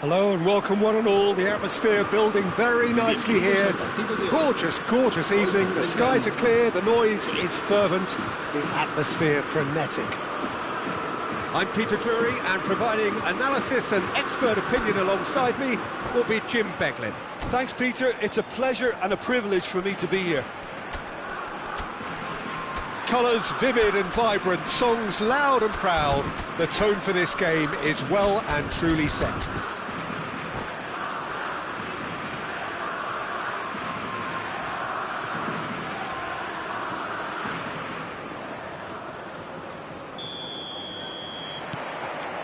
Hello and welcome one and all. The atmosphere building very nicely here. Gorgeous, gorgeous evening. The skies are clear, the noise is fervent, the atmosphere frenetic. I'm Peter Drury, and providing analysis and expert opinion alongside me will be Jim Beglin. Thanks, Peter. It's a pleasure and a privilege for me to be here. Colours vivid and vibrant, songs loud and proud. The tone for this game is well and truly set.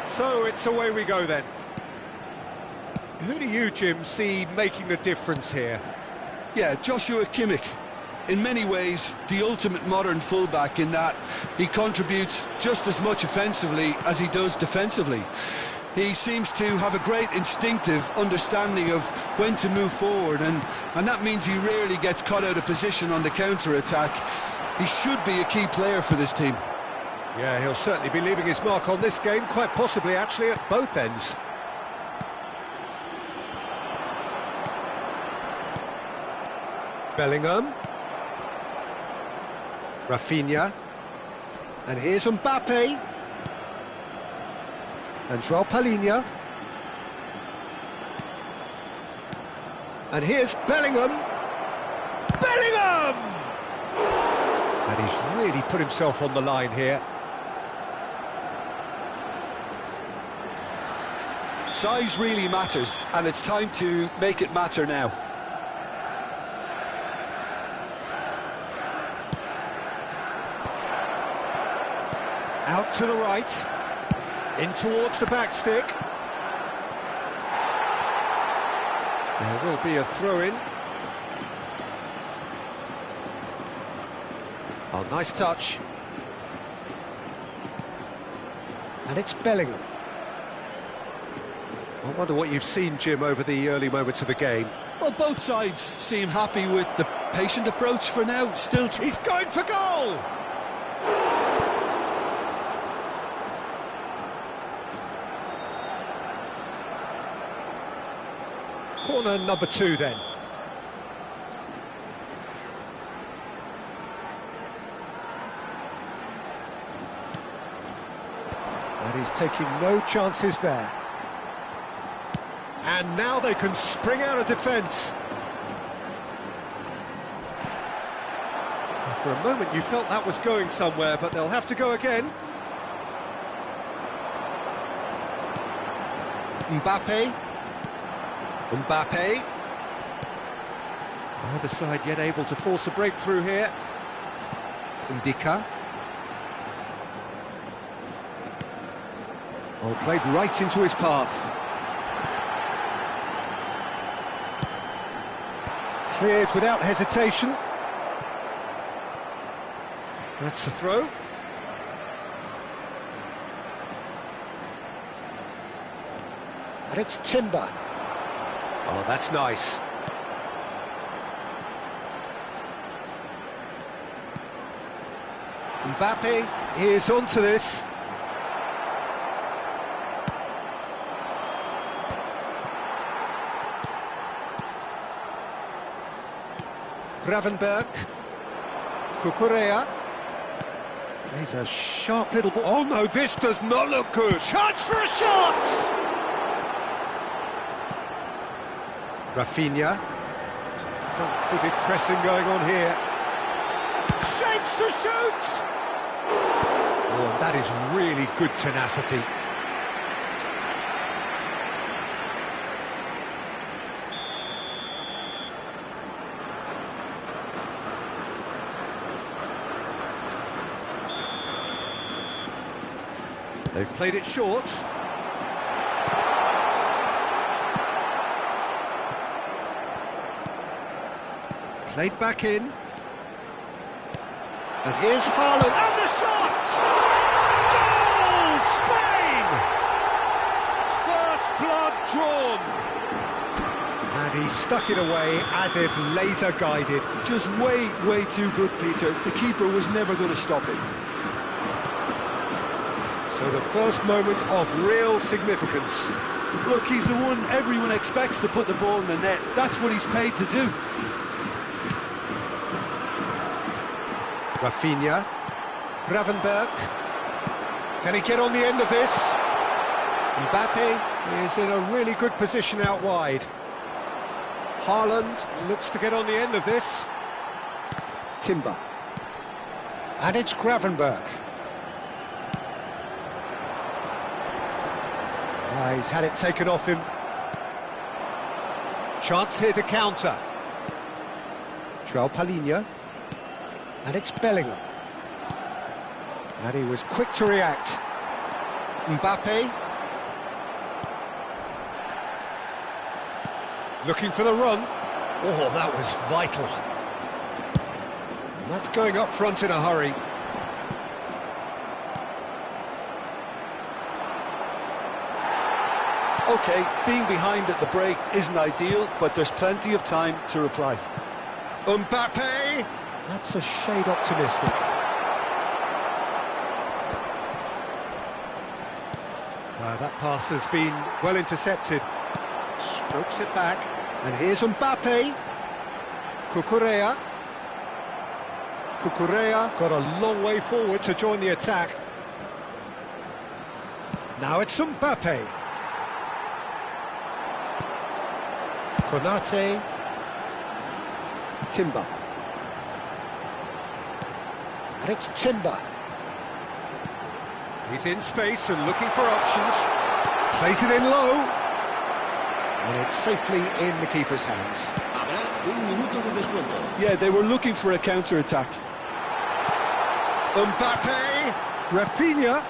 So it's away we go then. Who do you, Jim, see making the difference here? Yeah, Joshua Kimmich. In many ways, the ultimate modern fullback in that he contributes just as much offensively as he does defensively. He seems to have a great instinctive understanding of when to move forward, and that means he rarely gets caught out of position on the counter-attack. He should be a key player for this team. Yeah, he'll certainly be leaving his mark on this game, quite possibly actually at both ends. Bellingham. Rafinha. And here's Mbappe. And João Palhinha. And here's Bellingham. Bellingham! And he's really put himself on the line here. Size really matters, and it's time to make it matter now. Out to the right, in towards the back stick. There will be a throw-in. Oh, nice touch. And it's Bellingham. I wonder what you've seen, Jim, over the early moments of the game. Well, both sides seem happy with the patient approach for now. Still, he's going for goal! Corner number 2 then. And he's taking no chances there. And now they can spring out of defence. For a moment you felt that was going somewhere, but they'll have to go again. Mbappe. Mbappe. Either side yet able to force a breakthrough here. Indica. Oh, played right into his path. Cleared without hesitation. That's the throw. And it's Timber. Oh, that's nice. Mbappe is onto this. Gravenberg. Cucurella. He's a sharp little ball. Oh no, this does not look good. Chance for a shot! Rafinha. Some front-footed pressing going on here. Shapes to shoot! Oh, and that is really good tenacity. They've played it short. Played back in. And here's Haaland. And the shot! Goal! Spain! First blood drawn. And he stuck it away as if laser guided. Just way too good, Peter. The keeper was never going to stop it. So the first moment of real significance. Look, he's the one everyone expects to put the ball in the net. That's what he's paid to do. Rafinha. Gravenberch. Can he get on the end of this? Mbappe is in a really good position out wide. Haaland looks to get on the end of this. Timber. And it's Gravenberch. He's had it taken off him. Chance here to counter. João Palhinha. And it's Bellingham. And he was quick to react. Mbappe. Looking for the run. Oh, that was vital. And that's going up front in a hurry. OK, being behind at the break isn't ideal, but there's plenty of time to reply. Mbappe! That's a shade optimistic. That pass has been well intercepted. Strokes it back. And here's Mbappe. Cucurella. Cucurella got a long way forward to join the attack. Now it's Mbappe. Konate. Timber. And it's Timber. He's in space and looking for options. Plays it in low. And it's safely in the keeper's hands. Yeah, they were looking for a counter-attack. Mbappe. Rafinha.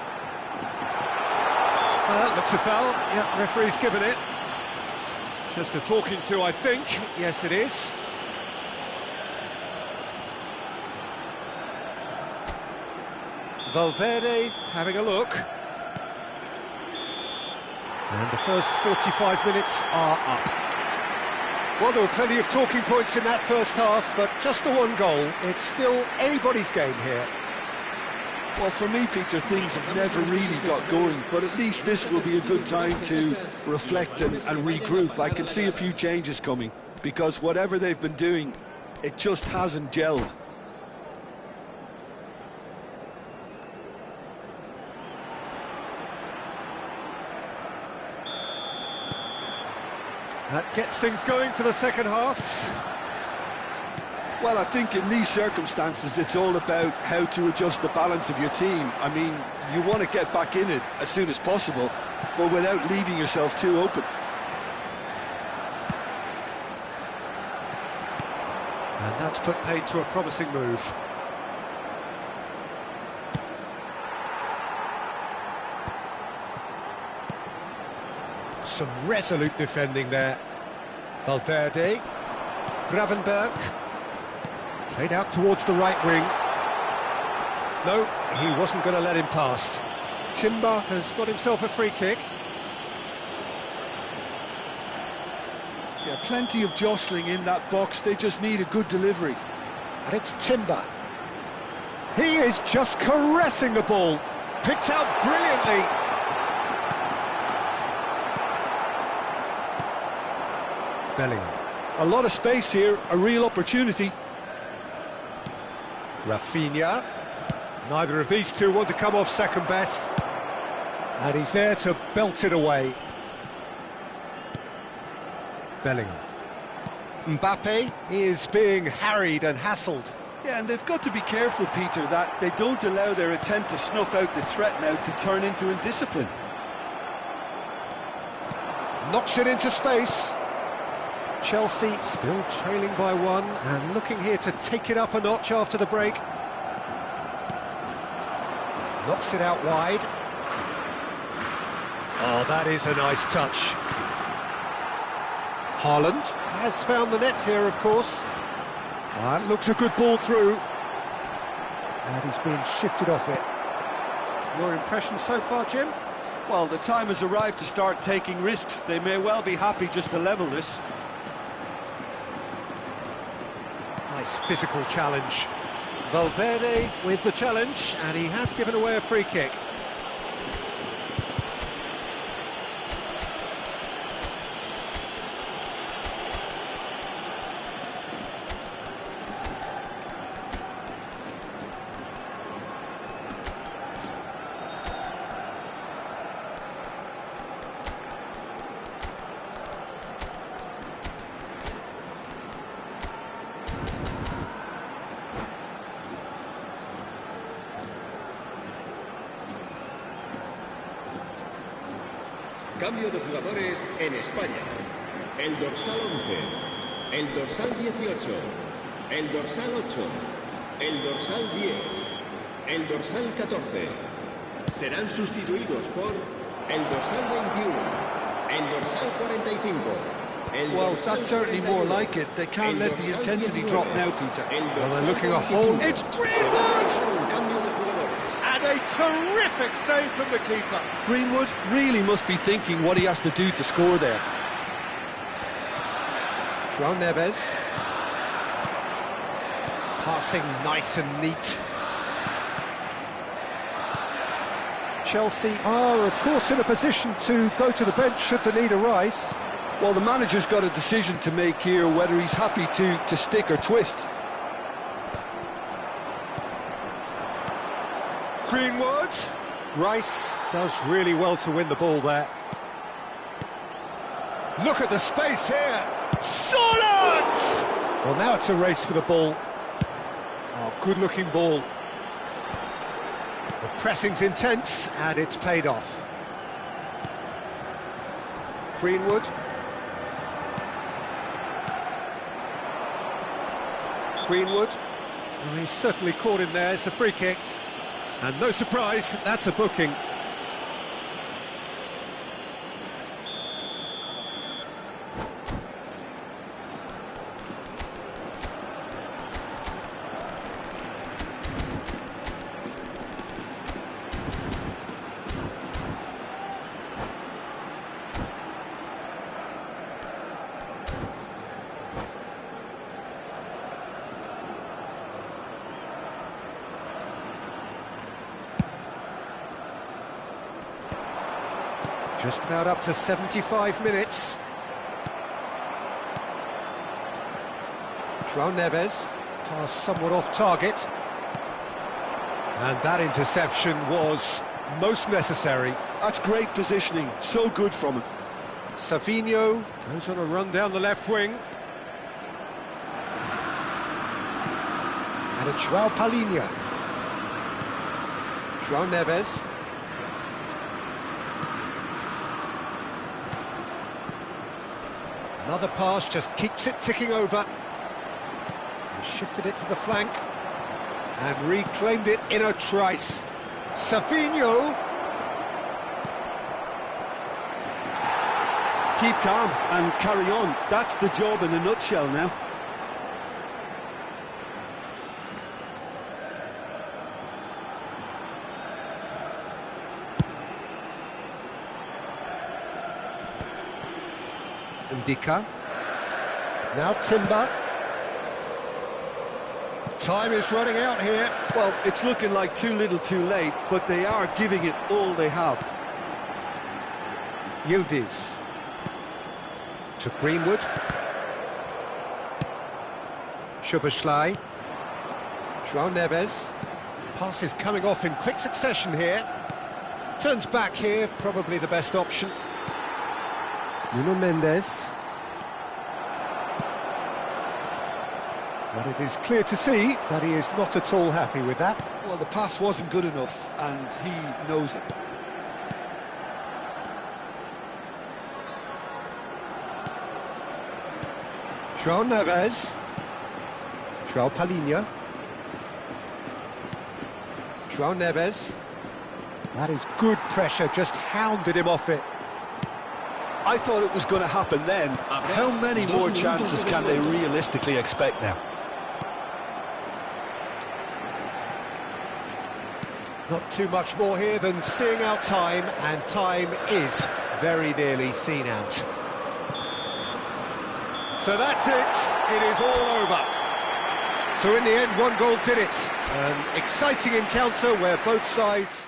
That looks a foul. Yeah, referee's given it. Just a talking to, I think. Yes, it is. Valverde having a look. And the first 45 minutes are up. Well, there were plenty of talking points in that first half, but just the one goal. It's still anybody's game here. Well, for me, Peter, things have never really got going, but at least this will be a good time to reflect and regroup. I can see a few changes coming, because whatever they've been doing, it just hasn't gelled. That gets things going for the second half. Well, I think in these circumstances, it's all about how to adjust the balance of your team. I mean, you want to get back in it as soon as possible, but without leaving yourself too open. And that's put paid to a promising move. Some resolute defending there. Valverde. Gravenberch. Played out towards the right wing. No, he wasn't going to let him past. Timber has got himself a free kick. Yeah, plenty of jostling in that box. They just need a good delivery. And it's Timber. He is just caressing the ball. Picked out brilliantly. Bellingham. A lot of space here, a real opportunity. Rafinha. Neither of these two want to come off second best. And he's there to belt it away. Bellingham. Mbappe is being harried and hassled. Yeah, and they've got to be careful, Peter, that they don't allow their attempt to snuff out the threat now to turn into indiscipline. Knocks it into space. Chelsea still trailing by one and looking here to take it up a notch after the break. Knocks it out wide. Oh, that is a nice touch. Haaland has found the net here, of course. That looks a good ball through. And he's been shifted off it. Your impression so far, Jim? Well, the time has arrived to start taking risks. They may well be happy just to level this. Nice physical challenge. Valverde with the challenge, and he has given away a free kick. Cambio de jugadores en España. El dorsal 11, el dorsal 18, el dorsal 8, el dorsal 10, el dorsal 14. Serán sustituidos por el dorsal 21, el dorsal 45. Well, that's certainly more like it. They can't let the intensity drop now, Peter. Well, they're looking a whole... It's Greenwood! And a terrific save from the keeper. Greenwood really must be thinking what he has to do to score there. João Neves. Passing nice and neat. Chelsea are, of course, in a position to go to the bench should the need arise. Well, the manager's got a decision to make here, whether he's happy to stick or twist. Greenwood. Rice does really well to win the ball there. Look at the space here. Solid! Well, now it's a race for the ball. Oh, good-looking ball. The pressing's intense, and it's paid off. Greenwood. Greenwood. Oh, he's certainly caught him there. It's a free kick. And no surprise, that's a booking. Just about up to 75 minutes. João Neves, pass somewhat off target. And that interception was most necessary. That's great positioning, so good from him. Savinho goes on a run down the left wing. And it's João Palhinha. João Neves. Another pass just keeps it ticking over. He shifted it to the flank and reclaimed it in a trice. Savinho. Keep calm and carry on. That's the job in a nutshell now. Ndika. Now Timber. Time is running out here. Well, it's looking like too little too late, but they are giving it all they have. Yildiz. To Greenwood. Szoboszlai. João Neves. Pass is coming off in quick succession here. Turns back here, probably the best option. Nuno Mendes. But it is clear to see that he is not at all happy with that. Well, the pass wasn't good enough, and he knows it. João Neves. João Palhinha. João Neves. That is good pressure, just hounded him off it. I thought it was going to happen then. How many more chances can they realistically expect now? Not too much more here than seeing out time, and time is very nearly seen out. So that's it. It is all over. So in the end, one goal did it. An exciting encounter where both sides...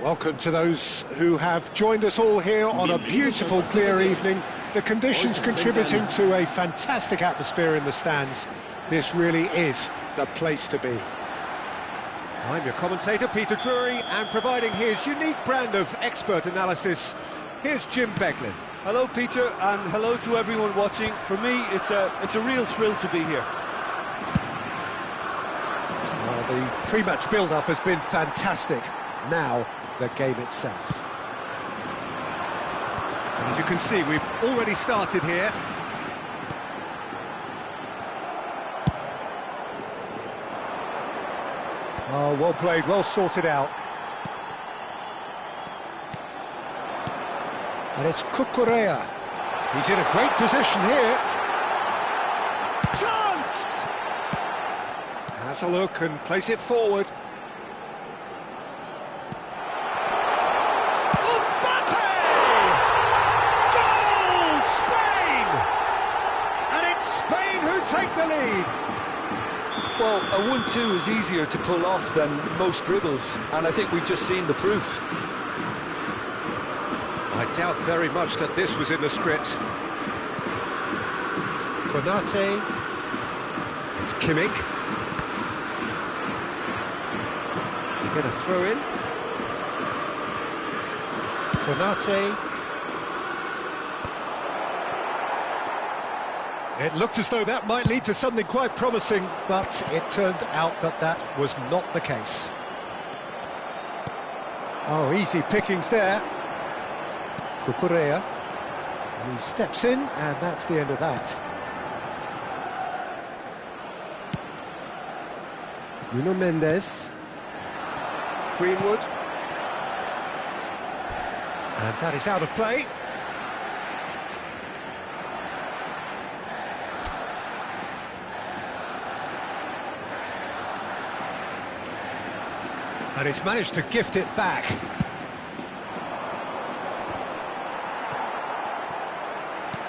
Welcome to those who have joined us all here on a beautiful, clear evening. The conditions contributing to a fantastic atmosphere in the stands. This really is the place to be. I'm your commentator, Peter Drury, and providing his unique brand of expert analysis, here's Jim Beglin. Hello, Peter, and hello to everyone watching. For me, it's a real thrill to be here. Well, the pre-match build-up has been fantastic. Now, the game itself. And as you can see, we've already started here. Oh, well played, well sorted out. And it's Cuongca. He's in a great position here. Chance! Has a look and plays it forward. Take the lead. Well, a 1-2 is easier to pull off than most dribbles, and I think we've just seen the proof. I doubt very much that this was in the script. Konate. It's Kimmich. Get a throw in. Konate. It looked as though that might lead to something quite promising, but it turned out that that was not the case. Oh, easy pickings there. Cuongca. He steps in, and that's the end of that. Nuno Mendes. Greenwood. And that is out of play. And he's managed to gift it back.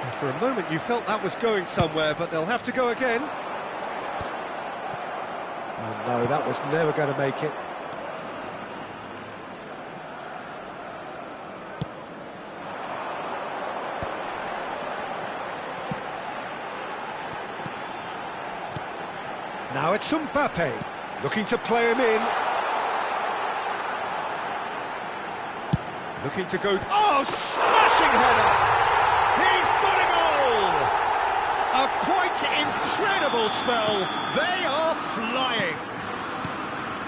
And for a moment you felt that was going somewhere, but they'll have to go again. Oh no, that was never going to make it. Now it's Mbappe. Looking to play him in. Looking to go... Oh, smashing header! He's got a goal! A quite incredible spell. They are flying.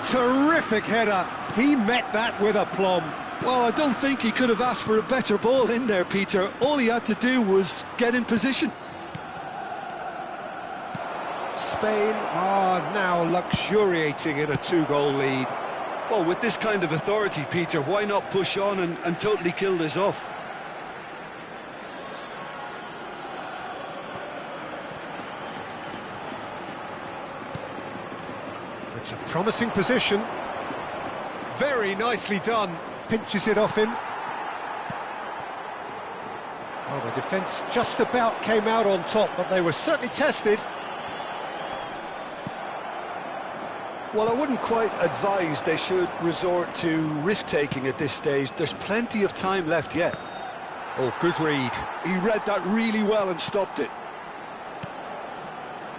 Terrific header. He met that with aplomb. Well, I don't think he could have asked for a better ball in there, Peter. All he had to do was get in position. Spain are now luxuriating in a 2-goal lead. Well, with this kind of authority, Peter, why not push on and totally kill this off? It's a promising position. Very nicely done. Pinches it off him. Well, the defence just about came out on top, but they were certainly tested. Well, I wouldn't quite advise they should resort to risk-taking at this stage. There's plenty of time left yet. Oh, good read. He read that really well and stopped it.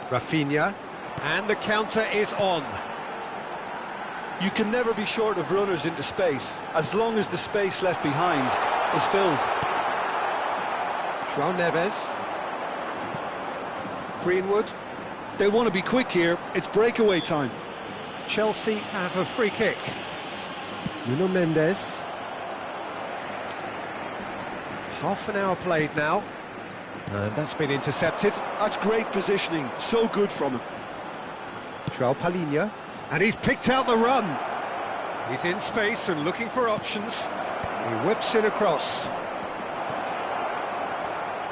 Rafinha, and the counter is on. You can never be short of runners into space, as long as the space left behind is filled. João Neves. Greenwood. They want to be quick here. It's breakaway time. Chelsea have a free kick. Nuno Mendes. Half an hour played now. And that's been intercepted. That's great positioning. So good from him. João Palhinha. And he's picked out the run. He's in space and looking for options. He whips it across.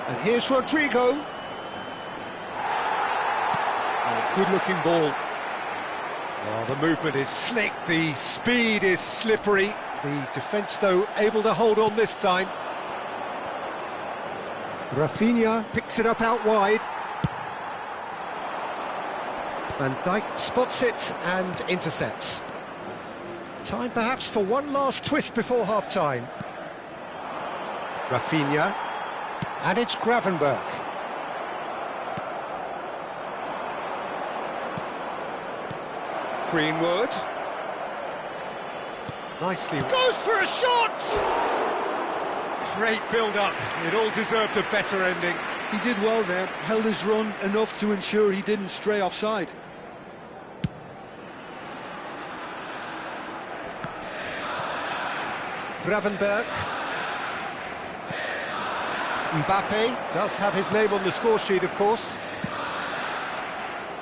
And here's Rodrigo. Oh, good-looking ball. Oh, the movement is slick, the speed is slippery. The defence, though, able to hold on this time. Rafinha picks it up out wide. Van Dijk spots it and intercepts. Time perhaps for one last twist before half-time. Rafinha. And it's Gravenberch. Greenwood. Nicely. Goes for a shot! Great build-up. It all deserved a better ending. He did well there, held his run enough to ensure he didn't stray offside. Gravenberch. Mbappe does have his name on the score sheet, of course.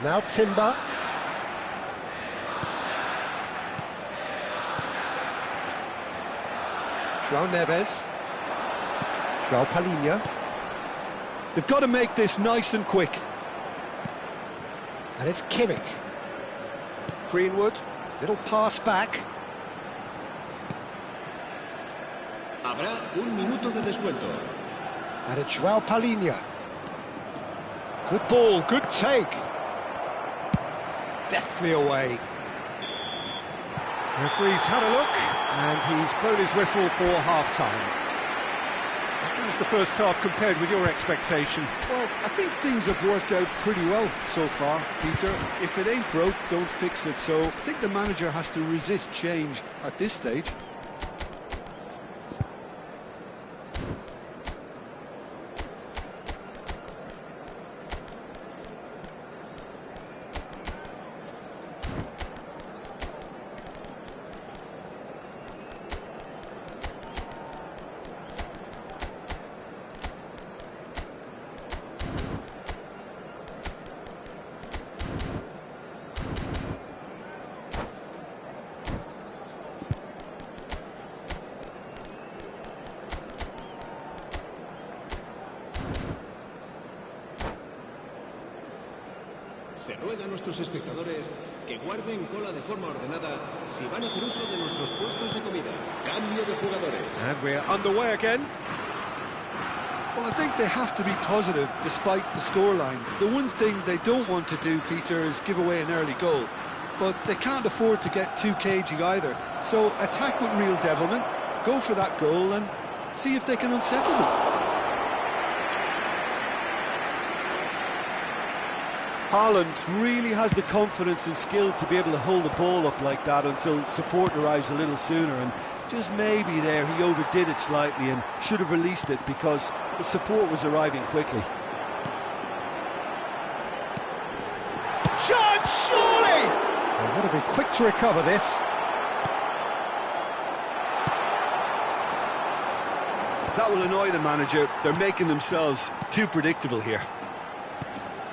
Now Timber. João Neves. João Palhinha. They've got to make this nice and quick. And it's Kimmich. Greenwood. Little pass back. Habrá un minuto de descuento. And it's João Palhinha. Good ball, good take. Deftly away. Referee's had a look, and he's blown his whistle for half-time. How was the first half compared with your expectation? Well, I think things have worked out pretty well so far, Peter. If it ain't broke, don't fix it. So I think the manager has to resist change at this stage. Se ruega a nuestros espectadores que guarden cola de forma ordenada si van a hacer uso de nuestros puestos de comida. Cambio de jugadores. And we're underway again. Well, I think they have to be positive despite the scoreline. The one thing they don't want to do, Peter, is give away an early goal. But they can't afford to get too cagey either. So attack with real devilment, go for that goal and see if they can unsettle them. Haaland really has the confidence and skill to be able to hold the ball up like that until support arrives a little sooner, and just maybe there he overdid it slightly and should have released it because the support was arriving quickly. Chance, surely! They want to be quick to recover this. That will annoy the manager. They're making themselves too predictable here.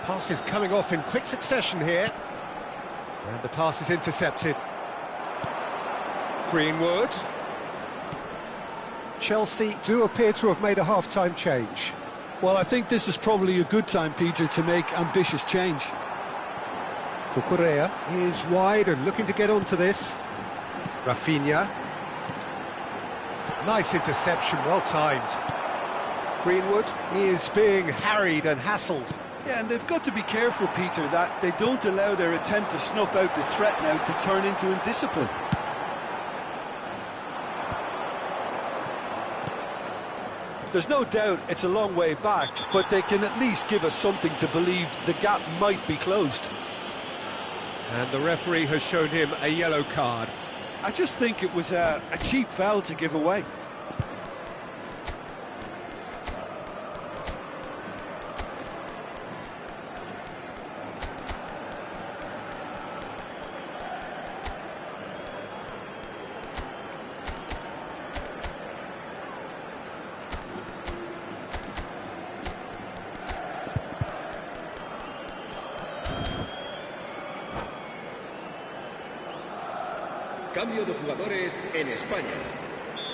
Passes coming off in quick succession here. And the pass is intercepted. Greenwood. Chelsea do appear to have made a half-time change. Well, I think this is probably a good time, Peter, to make ambitious change. Cuongca is wide and looking to get onto this. Rafinha. Nice interception, well timed. Greenwood is being harried and hassled. Yeah, and they've got to be careful, Peter, that they don't allow their attempt to snuff out the threat now to turn into indiscipline. There's no doubt it's a long way back, but they can at least give us something to believe the gap might be closed. And the referee has shown him a yellow card. I just think it was a cheap foul to give away. Cambio de jugadores en España.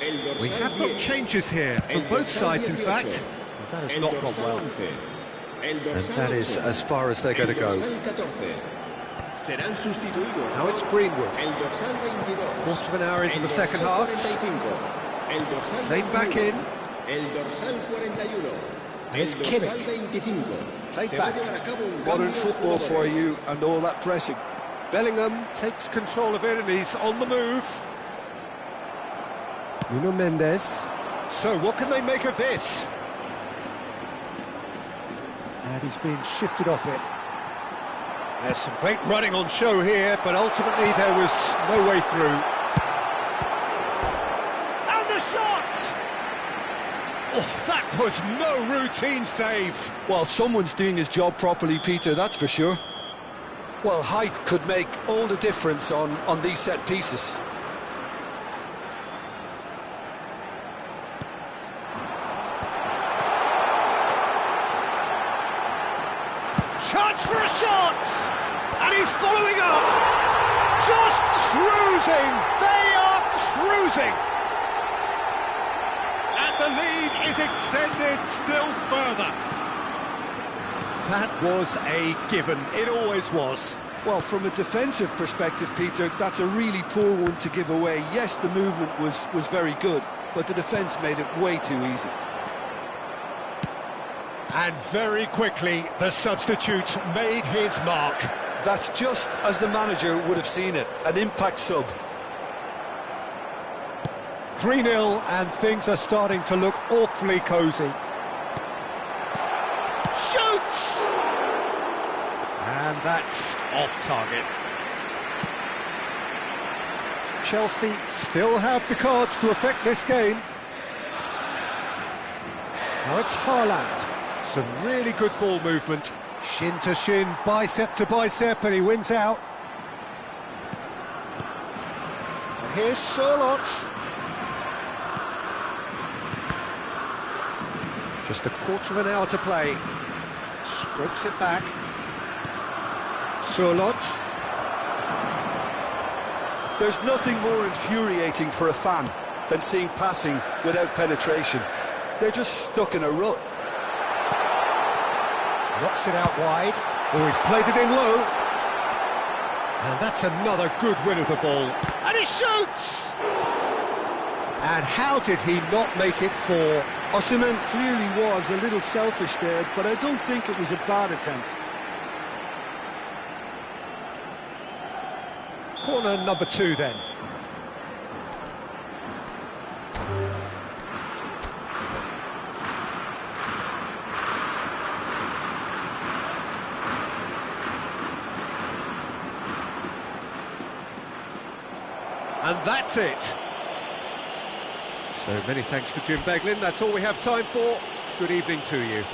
El dorsal We have got 10, changes here from el both dorsal sides, in 18, fact. That has el not gone dorsal well. 11, el And dorsal that is 8, as far as they're going to el go. dorsal 14. Serán sustituidos. Now it's Greenwood. El dorsal 22. Quarter of an hour into el the second dorsal half. 45, el dorsal Played back 21, in. El dorsal 41. And it's el dorsal Kimmich. 25. Played Se va a back. llevar a cabo un Modern cambio de football for jugadores. you and all that pressing. Bellingham takes control of it and he's on the move. Nuno Mendes. So what can they make of this? And he's being shifted off it. There's some great running on show here, but ultimately there was no way through. And the shot! Oh, that was no routine save. Well, someone's doing his job properly, Peter, that's for sure. Well, height could make all the difference on these set pieces. Chance for a shot! And he's following up! Just cruising! They are cruising! And the lead is extended still further. That was a given. It always was. Well, from a defensive perspective, Peter, that's a really poor one to give away. Yes, the movement was very good, but the defence made it way too easy. And very quickly, the substitute made his mark. That's just as the manager would have seen it, an impact sub. 3-0, and things are starting to look awfully cosy. Shoots! And that's off target. Chelsea still have the cards to affect this game. Now it's Haaland. Some really good ball movement. Shin to shin, bicep to bicep, and he wins out. And here's Sørloth. Just a quarter of an hour to play. Strokes it back. Sørloth. There's nothing more infuriating for a fan than seeing passing without penetration. They're just stuck in a rut. Knocks it out wide. Oh, he's played it in low. And that's another good win of the ball. And he shoots! And how did he not make it four? Osimhen clearly was a little selfish there, but I don't think it was a bad attempt. Corner number 2 then. And that's it. So many thanks to Jim Beglin. That's all we have time for. Good evening to you.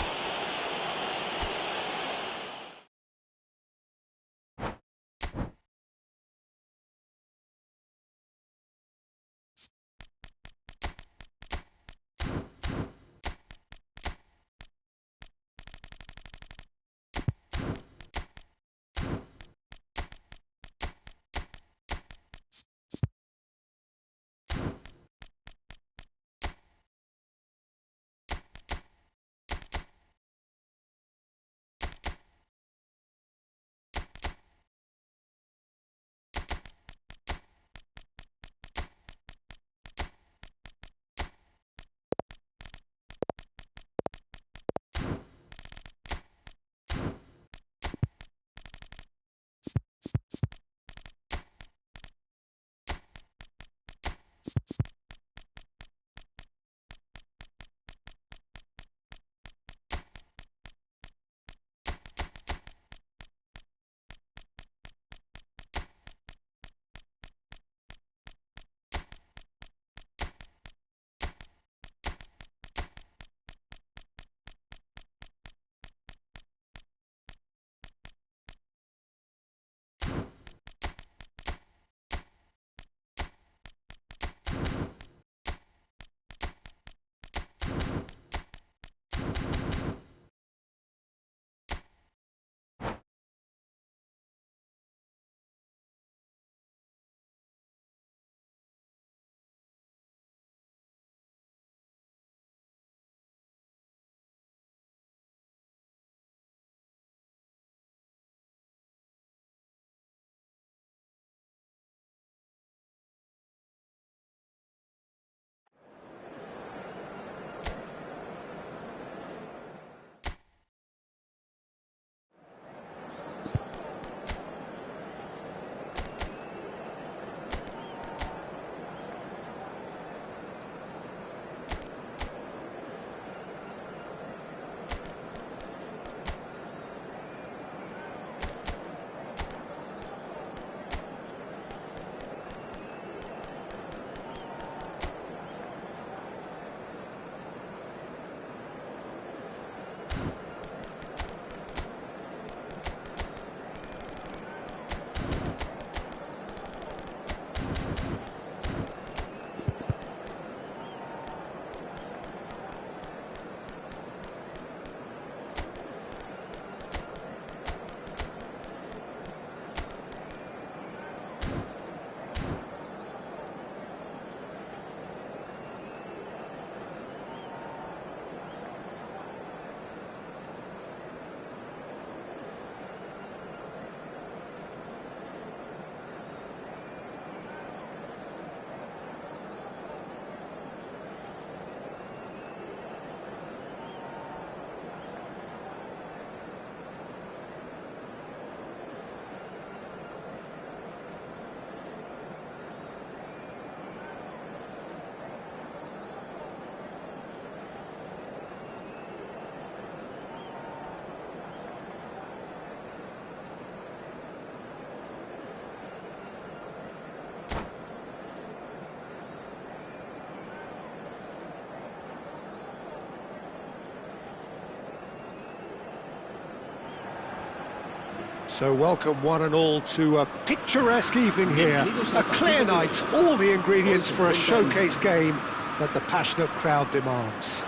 So welcome one and all to a picturesque evening here. A clear night, all the ingredients for a showcase game that the passionate crowd demands.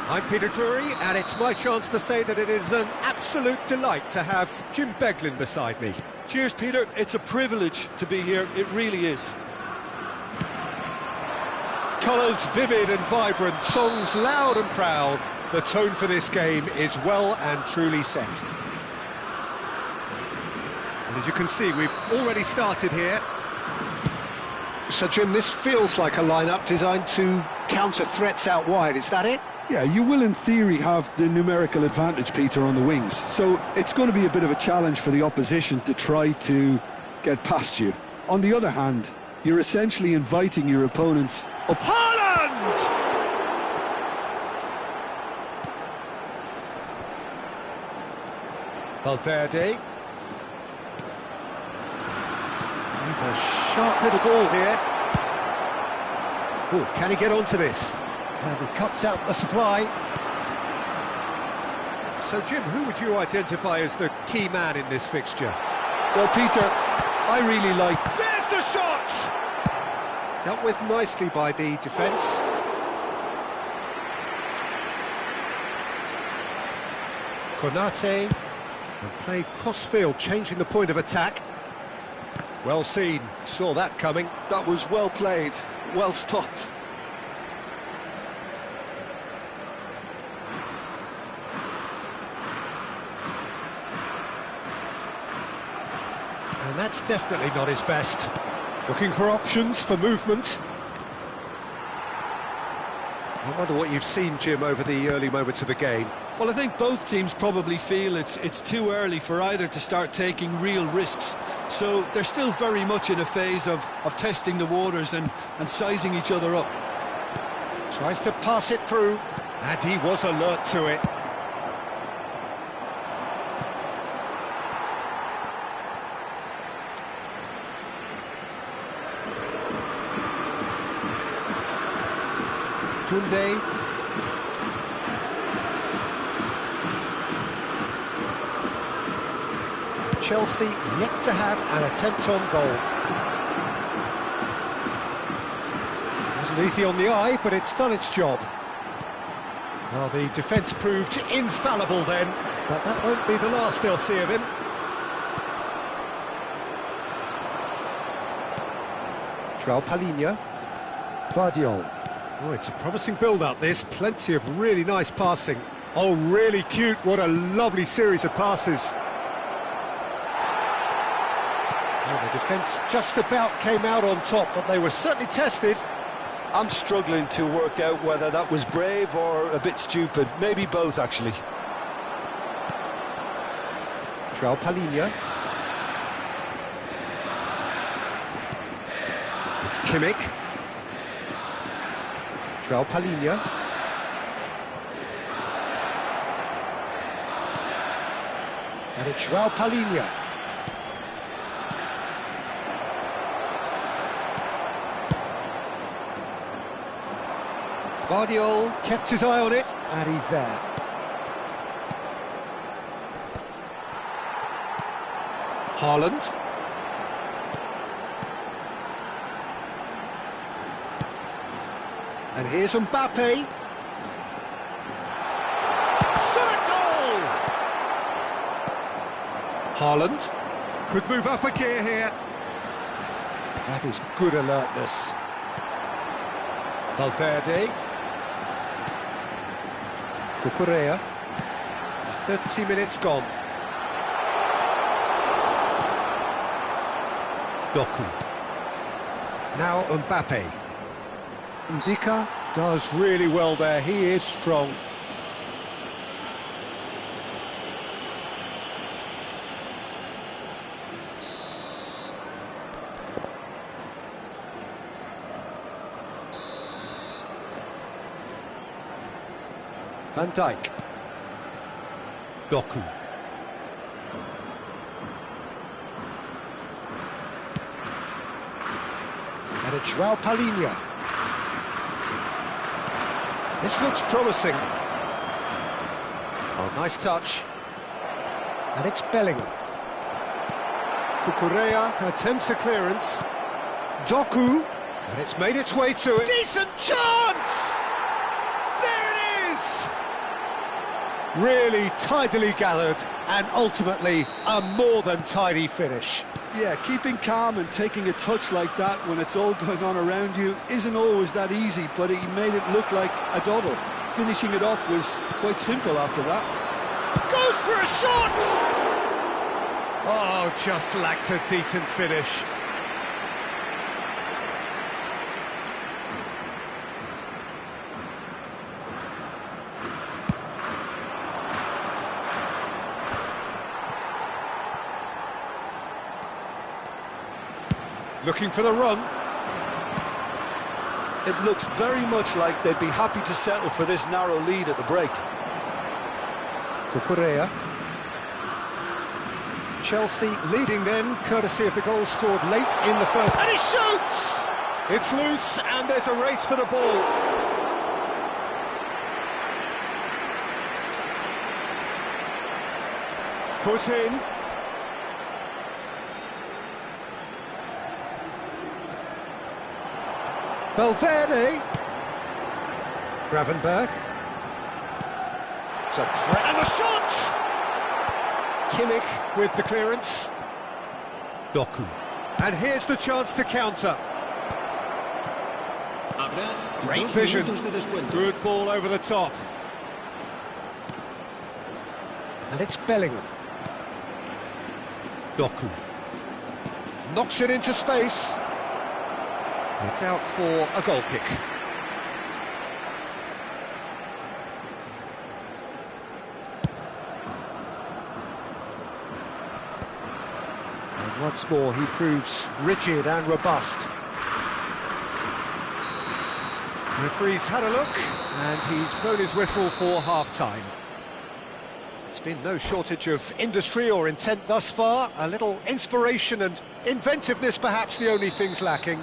I'm Peter Drury, and it's my chance to say that it is an absolute delight to have Jim Beglin beside me. Cheers, Peter. It's a privilege to be here. It really is. Colours vivid and vibrant, songs loud and proud. The tone for this game is well and truly set. And as you can see, we've already started here. So, Jim, this feels like a lineup designed to counter threats out wide, is that it? Yeah, you will in theory have the numerical advantage, Peter, on the wings. So it's going to be a bit of a challenge for the opposition to try to get past you. On the other hand, you're essentially inviting your opponents up. Haaland! Valverde. He's a sharp little ball here. Oh, can he get onto this? And he cuts out the supply. So, Jim, who would you identify as the key man in this fixture? Well, Peter, I really like... There's the shot! Dealt with nicely by the defence. Konate, and played cross-field, changing the point of attack. Well seen, saw that coming. That was well played, well stopped. And that's definitely not his best. Looking for options for movement. I wonder what you've seen, Jim, over the early moments of the game. Well, I think both teams probably feel it's too early for either to start taking real risks. So they're still very much in a phase of testing the waters and sizing each other up. Tries to pass it through, and he was alert to it. Kunde. Chelsea yet to have an attempt on goal. Wasn't easy on the eye, but it's done its job. Well, the defence proved infallible then, but that won't be the last they'll see of him. João Palhinha. Guardiola. Oh, it's a promising build-up, this. Plenty of really nice passing. Oh, really cute. What a lovely series of passes. Well, the defence just about came out on top, but they were certainly tested. I'm struggling to work out whether that was brave or a bit stupid. Maybe both, actually. João Palhinha. It's Kimmich. João Palhinha. And it's João Palhinha. Guardiola kept his eye on it, and he's there. Haaland. And here's Mbappe. Shot a goal! Haaland could move up a gear here. That is good alertness. Valverde. Cucurella. 30 minutes gone. Doku. Now Mbappe. Ndika does really well there, he is strong. Van Dijk. Doku. And it's João Palhinha. This looks promising. Oh, nice touch. And it's Bellingham. Cucurella attempts a clearance. Doku. And it's made its way to it. Decent chance! There it is! Really tidily gathered, and ultimately a more than tidy finish. Yeah, keeping calm and taking a touch like that when it's all going on around you isn't always that easy, but he made it look like a doddle. Finishing it off was quite simple after that. Goes for a shot! Oh, just lacked a decent finish. Looking for the run. It looks very much like they'd be happy to settle for this narrow lead at the break. Cucurella. Chelsea leading then, courtesy of the goal scored late in the first. And he shoots! It's loose, and there's a race for the ball. Foot in. Valverde. Gravenberg. It's a threat. And the shot! Kimmich with the clearance. Doku. And here's the chance to counter. Great vision. Good ball over the top. And it's Bellingham. Doku. Knocks it into space. It's out for a goal kick. And once more he proves rigid and robust. The referee's had a look and he's blown his whistle for half-time. There's been no shortage of industry or intent thus far. A little inspiration and inventiveness perhaps the only things lacking.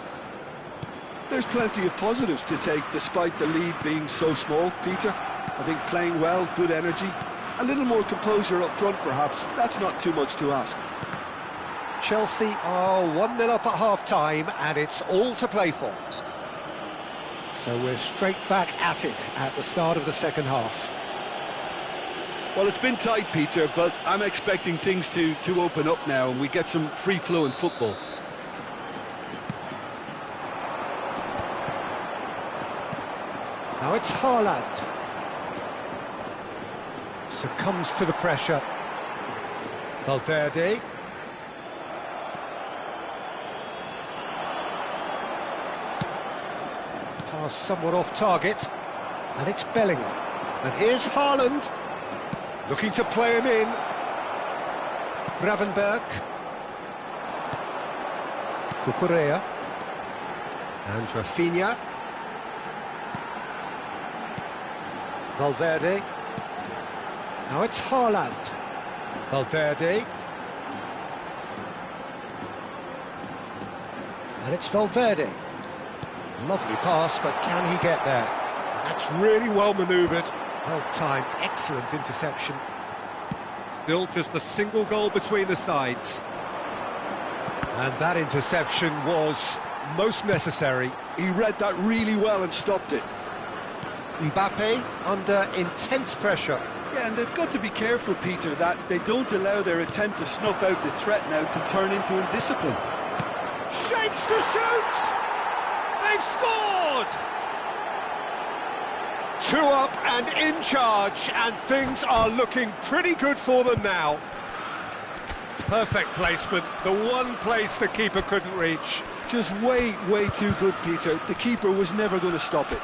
There's plenty of positives to take despite the lead being so small, Peter. I think playing well, good energy, a little more composure up front perhaps, that's not too much to ask. Chelsea are 1-0 up at half-time and it's all to play for. So we're straight back at it at the start of the second half. Well, it's been tight, Peter, but I'm expecting things to open up now and we get some free-flowing football. Now it's Haaland. Succumbs to the pressure. Valverde. Pass somewhat off target. And it's Bellingham. And here's Haaland. Looking to play him in. Gravenberg. Cucurella. And Rafinha. Valverde. Now it's Haaland. Valverde. And it's Valverde. Lovely pass, but can he get there? That's really well manoeuvred. Well timed, excellent interception. Still just a single goal between the sides. And that interception was most necessary. He read that really well and stopped it. Mbappe under intense pressure. Yeah, and they've got to be careful, Peter, that they don't allow their attempt to snuff out the threat now to turn into indiscipline. Shapes to shoot! They've scored! 2 up and in charge, and things are looking pretty good for them now. Perfect placement, the one place the keeper couldn't reach. Just way too good, Peter. The keeper was never going to stop it.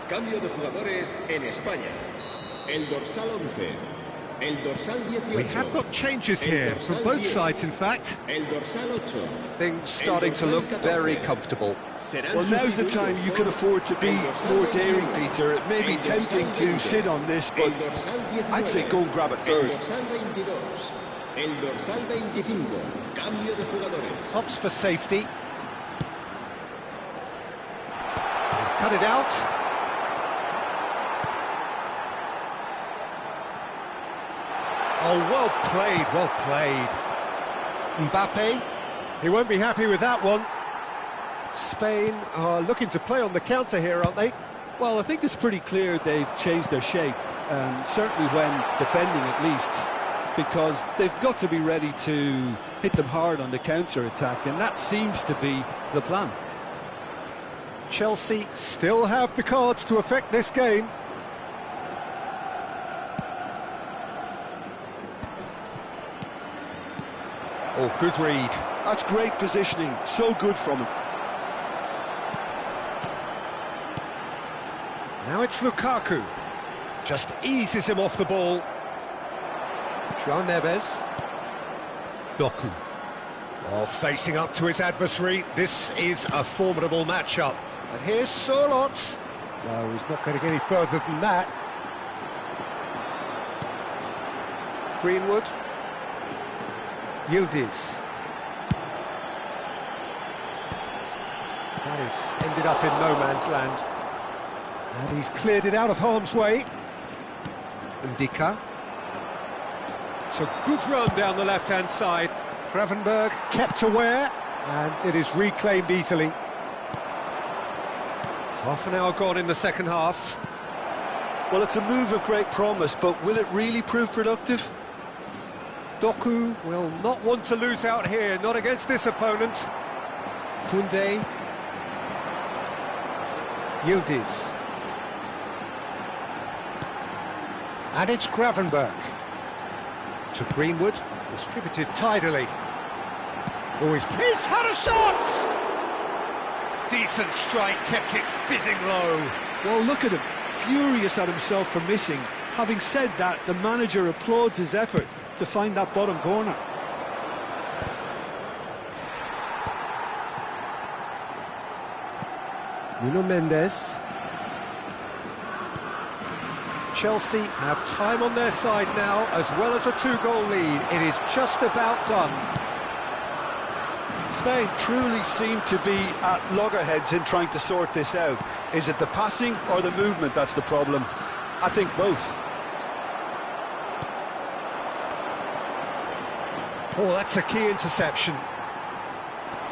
Cambio de jugadores en España. El dorsal 11. El dorsal 18. We have got changes here from both sides, in fact. El dorsal 8. Things starting to look very comfortable. Well, now's the time you can afford to be more daring, Peter. It may be tempting to sit on this, but I'd say go and grab a third. El dorsal 22. El dorsal 25. Cambio de jugadores. Opts for safety. He's cut it out. Oh, well played, well played. Mbappe, he won't be happy with that one. Spain are looking to play on the counter here, aren't they? Well, I think it's pretty clear they've changed their shape, certainly when defending at least, because they've got to be ready to hit them hard on the counter-attack, and that seems to be the plan. Chelsea still have the cards to affect this game. Oh, good read. That's great positioning, so good from him. Now it's Lukaku. Just eases him off the ball. João Neves. Doku. Oh, facing up to his adversary. This is a formidable matchup. And here's Sørloth. No, he's not going to get any further than that. Greenwood. Yildiz. That has ended up in no man's land. And he's cleared it out of harm's way. Ndika. It's a good run down the left-hand side. Gravenberg kept aware, and it is reclaimed easily. Half an hour gone in the second half. Well, it's a move of great promise, but will it really prove productive? Doku will not want to lose out here, not against this opponent. Koundé. Yildiz. And it's Gravenberg. To Greenwood, distributed tidily. Oh, he's had a shot! Decent strike, kept it fizzing low. Well, look at him, furious at himself for missing. Having said that, the manager applauds his effort to find that bottom corner. Nuno Mendes. Chelsea have time on their side now, as well as a two-goal lead. It is just about done. Spain truly seem to be at loggerheads in trying to sort this out. Is it the passing or the movement that's the problem? I think both. Oh, that's a key interception.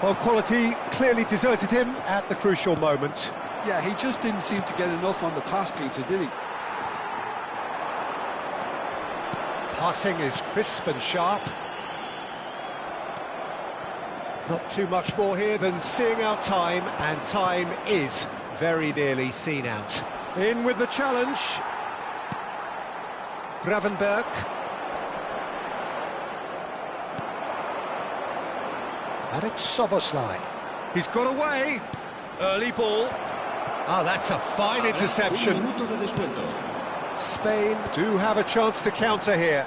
Well, quality clearly deserted him at the crucial moment. Yeah, he just didn't seem to get enough on the pass, Peter, did he? Passing is crisp and sharp. Not too much more here than seeing out time, and time is very nearly seen out. In with the challenge. Gravenberg. And it's Szoboszlai. He's got away. Early ball. Ah, that's a fine interception. Spain do have a chance to counter here.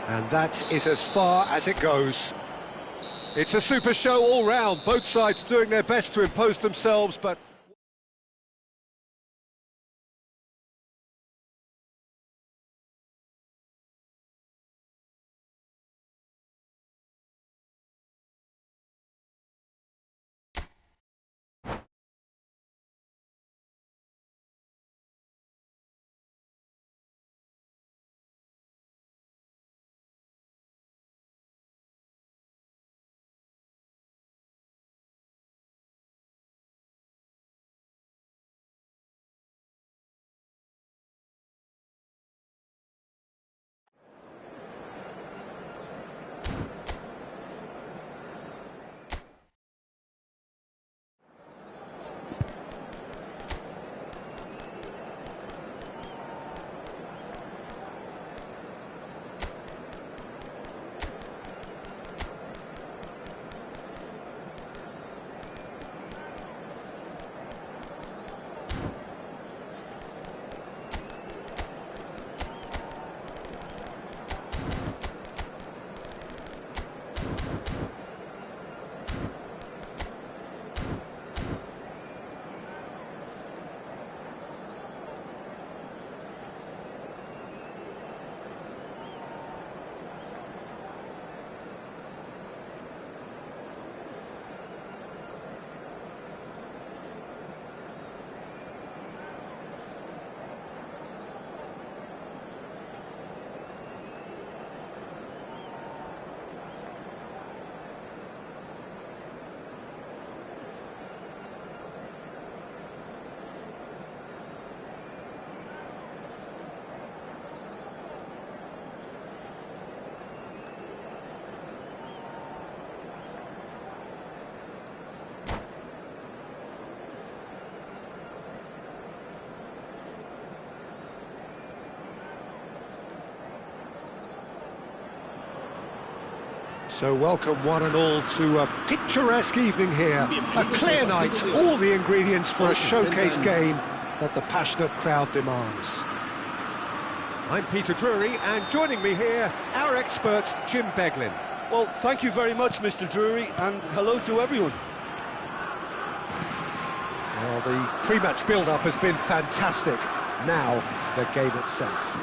And that is as far as it goes. It's a super show all round, both sides doing their best to impose themselves, but So welcome one and all to a picturesque evening here. A clear night, all the ingredients for a showcase game that the passionate crowd demands. I'm Peter Drury, and joining me here, our expert Jim Beglin. Well, thank you very much, Mr. Drury, and hello to everyone. Well, the pre-match build-up has been fantastic. Now, the game itself.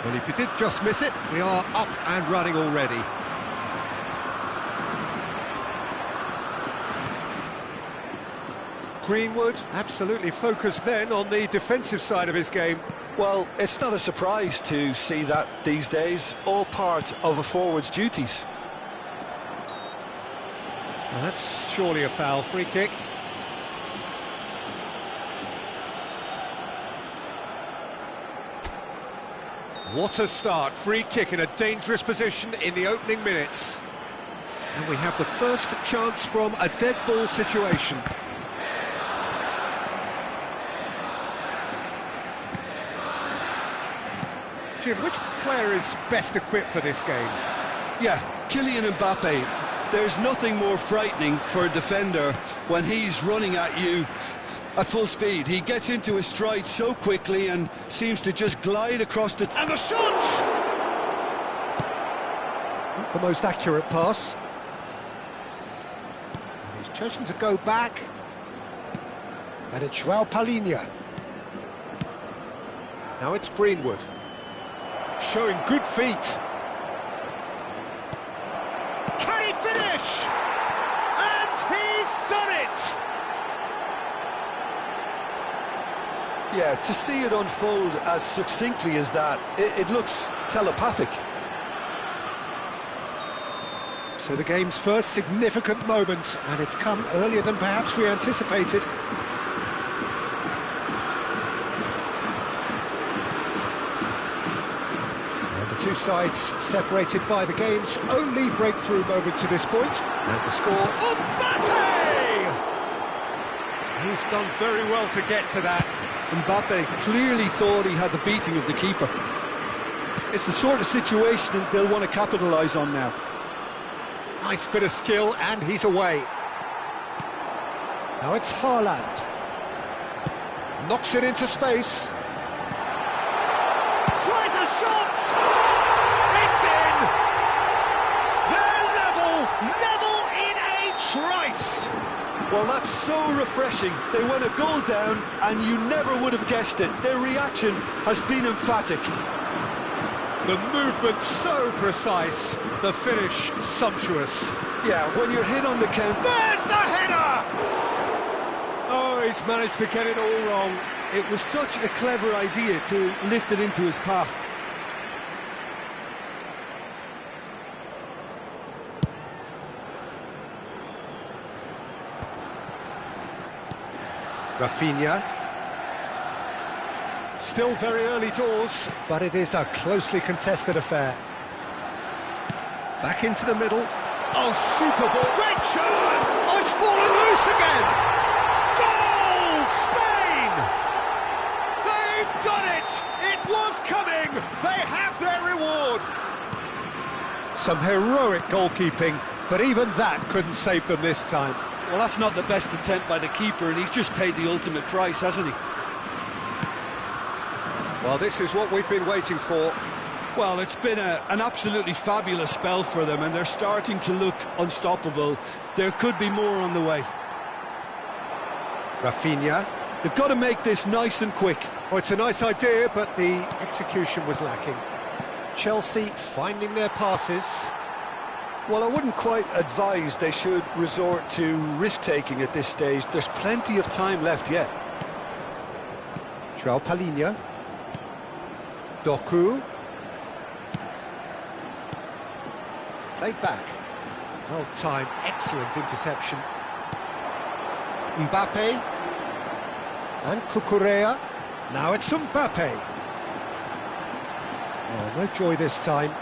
Well, if you did just miss it, we are up and running already. Greenwood absolutely focused then on the defensive side of his game. Well, it's not a surprise to see that these days, all part of a forward's duties. Well, that's surely a foul. Free kick. What a start. Free kick in a dangerous position in the opening minutes. And we have the first chance from a dead ball situation. Jim, which player is best equipped for this game? Yeah, Kylian Mbappe. There's nothing more frightening for a defender when he's running at you at full speed. He gets into his stride so quickly and seems to just glide across the... And the shot! Not the most accurate pass. And he's chosen to go back. And it's João Palhinha. Now it's Greenwood. Showing good feet. Can he finish? And he's done it! Yeah, to see it unfold as succinctly as that, it looks telepathic. So the game's first significant moment, and it's come earlier than perhaps we anticipated. And the two sides separated by the game's only breakthrough moment to this point. And the score, Mbappe! He's done very well to get to that. Mbappe clearly thought he had the beating of the keeper. It's the sort of situation that they'll want to capitalise on now. Nice bit of skill, and he's away. Now it's Haaland. Knocks it into space. Tries a shot! It's in! They're level in a trice! Well, that's so refreshing. They went a goal down, and you never would have guessed it. Their reaction has been emphatic. The movement so precise, the finish sumptuous. Yeah, when you're hit on the count... There's the header! Oh, he's managed to get it all wrong. It was such a clever idea to lift it into his path. Rafinha. Still very early doors, but it is a closely contested affair. Back into the middle. Oh, super ball. Great chance! Oh, it's fallen loose again! Goal! Spain! They've done it! It was coming! They have their reward! Some heroic goalkeeping, but even that couldn't save them this time. Well, that's not the best attempt by the keeper, and he's just paid the ultimate price, hasn't he? Well, this is what we've been waiting for. Well, it's been an absolutely fabulous spell for them, and they're starting to look unstoppable. There could be more on the way. Rafinha. They've got to make this nice and quick. Oh, it's a nice idea, but the execution was lacking. Chelsea finding their passes. Well, I wouldn't quite advise they should resort to risk-taking at this stage. There's plenty of time left yet. João Palhinha. Doku. Played back. Well timed, excellent interception. Mbappe. And Cucurella. Now it's Mbappe. Oh, no joy this time.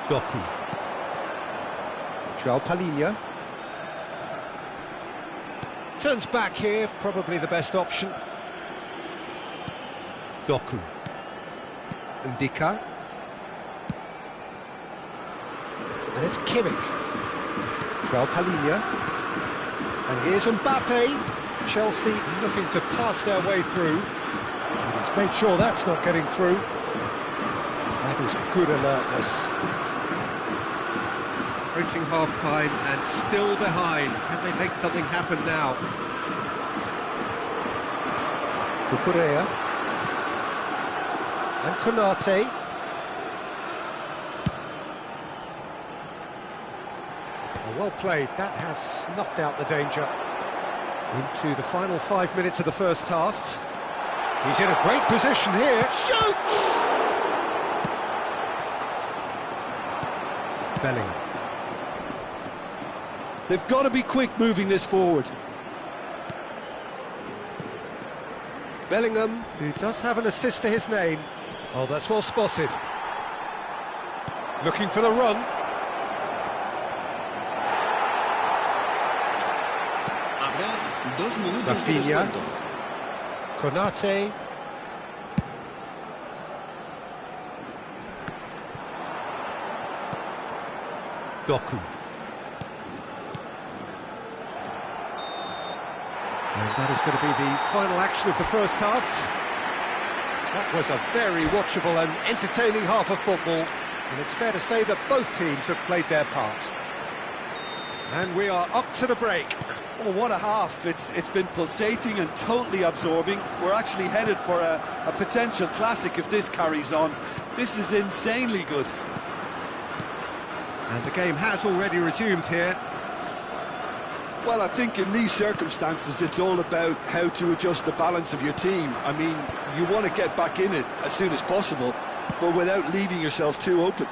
Doku. João Palhinha. Turns back here, probably the best option. Doku. Ndika. And it's Kimmich. João Palhinha. And here's Mbappe. Chelsea looking to pass their way through. And he's made sure that's not getting through. That is good alertness. Approaching half-time and still behind. Can they make something happen now? Cucurella. And Konate. Well played, that has snuffed out the danger. Into the final 5 minutes of the first half. He's in a great position here. Shoots! Bellingham. They've got to be quick moving this forward. Bellingham, who does have an assist to his name. Oh, that's well spotted. Looking for the run. Rafinha, Konate, Doku. And that is going to be the final action of the first half. That was a very watchable and entertaining half of football, and it's fair to say that both teams have played their part. And we are up to the break. Oh, what a half. It's been pulsating and totally absorbing. We're actually headed for a potential classic if this carries on. This is insanely good. And the game has already resumed here. Well, I think in these circumstances it's all about how to adjust the balance of your team. I mean, you want to get back in it as soon as possible, but without leaving yourself too open.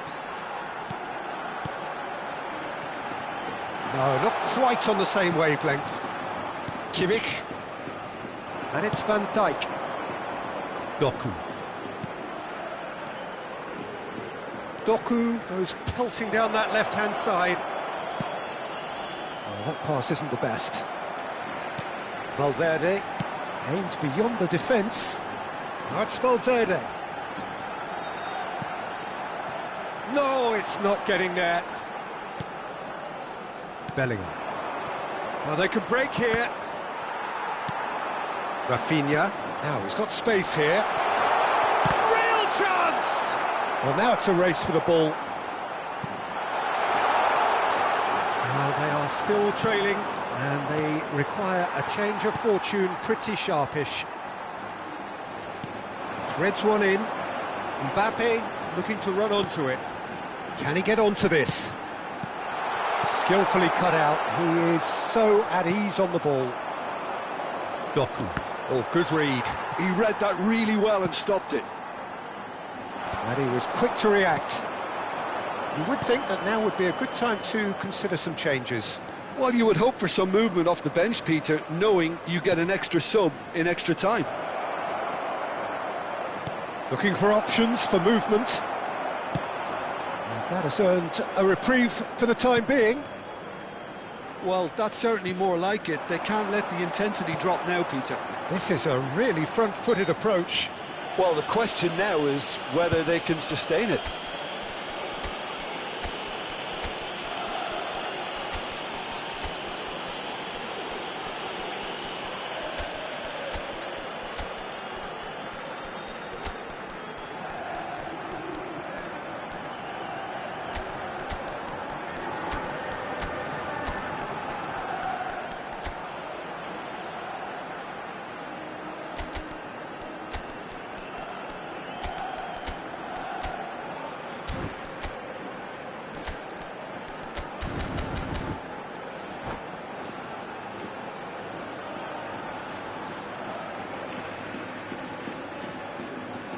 No, not quite on the same wavelength. Kimmich. And it's Van Dijk. Doku. Doku goes pelting down that left-hand side. Oh, that pass isn't the best. Valverde aims beyond the defence. Now it's Valverde. No, it's not getting there. Bellingham. Well, they could break here. Rafinha. Now he's got space here. Real chance! Well, now it's a race for the ball. Well, they are still trailing, and they require a change of fortune, pretty sharpish. Threads one in. Mbappe looking to run onto it. Can he get onto this? Skillfully cut out. He is so at ease on the ball. Doku. Oh, good read. He read that really well and stopped it. And he was quick to react. You would think that now would be a good time to consider some changes. Well, you would hope for some movement off the bench, Peter, knowing you get an extra sub in extra time. Looking for options for movement. And that has earned a reprieve for the time being. Well, that's certainly more like it. They can't let the intensity drop now, Peter. This is a really front-footed approach. Well, the question now is whether they can sustain it.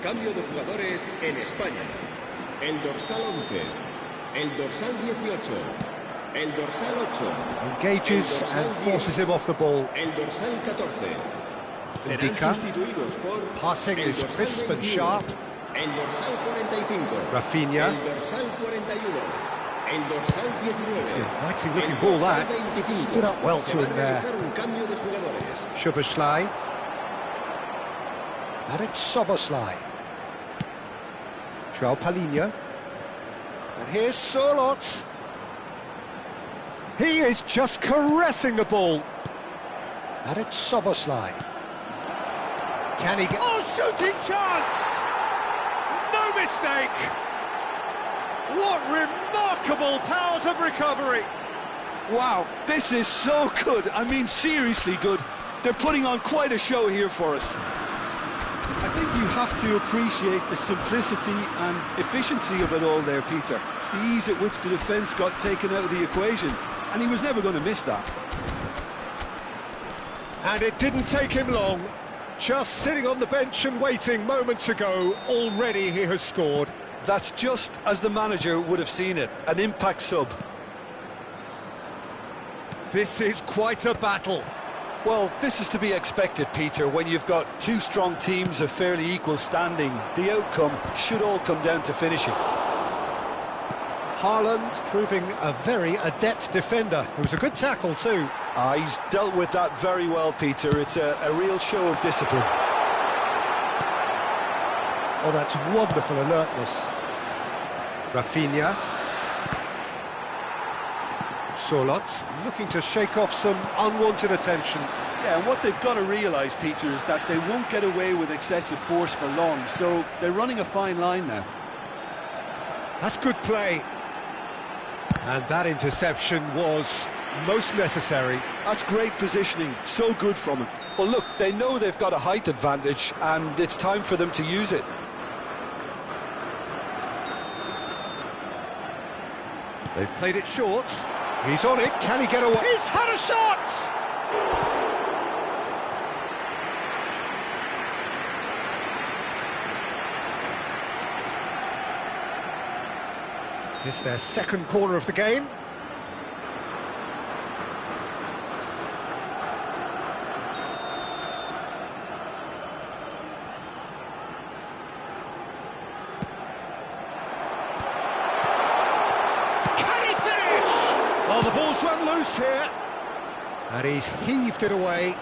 Cambio de jugadores en España. El dorsal 11, el dorsal 18, el dorsal 8. Engages and forces him off the ball. El dorsal 14. Serán Indica. sustituidos por Passing el is dorsal crisp and 21, sharp. el dorsal 45. Rafinha. El dorsal 41. El dorsal 19. It's an inviting looking el ball dorsal that. 25. Stood up well Se to va him a there. realizar un cambio de jugadores. Szoboszlai. And it's Szoboszlai. João Palhinha. And here's Sorloth. He is just caressing the ball. And it's Soboslai. Can he get... Oh, shooting chance! No mistake! What remarkable powers of recovery! Wow, this is so good. I mean, seriously good. They're putting on quite a show here for us. I think you have to appreciate the simplicity and efficiency of it all there, Peter. It's the ease at which the defence got taken out of the equation, and he was never going to miss that. And it didn't take him long. Just sitting on the bench and waiting moments ago, already he has scored. That's just as the manager would have seen it, an impact sub. This is quite a battle. Well, this is to be expected, Peter, when you've got two strong teams of fairly equal standing. The outcome should all come down to finishing. Haaland proving a very adept defender. It was a good tackle too. He's dealt with that very well, Peter. It's a real show of discipline. Oh, that's wonderful alertness. Rafinha. Solot looking to shake off some unwanted attention. Yeah, and what they've got to realise, Peter, is that they won't get away with excessive force for long, so they're running a fine line now. That's good play. And that interception was most necessary. That's great positioning, so good from him. Well, look, they know they've got a height advantage, and it's time for them to use it. They've played it short. He's on it. Can he get away? He's had a shot! It's their second corner of the game. Oh, the ball's run loose here. And he's heaved it away.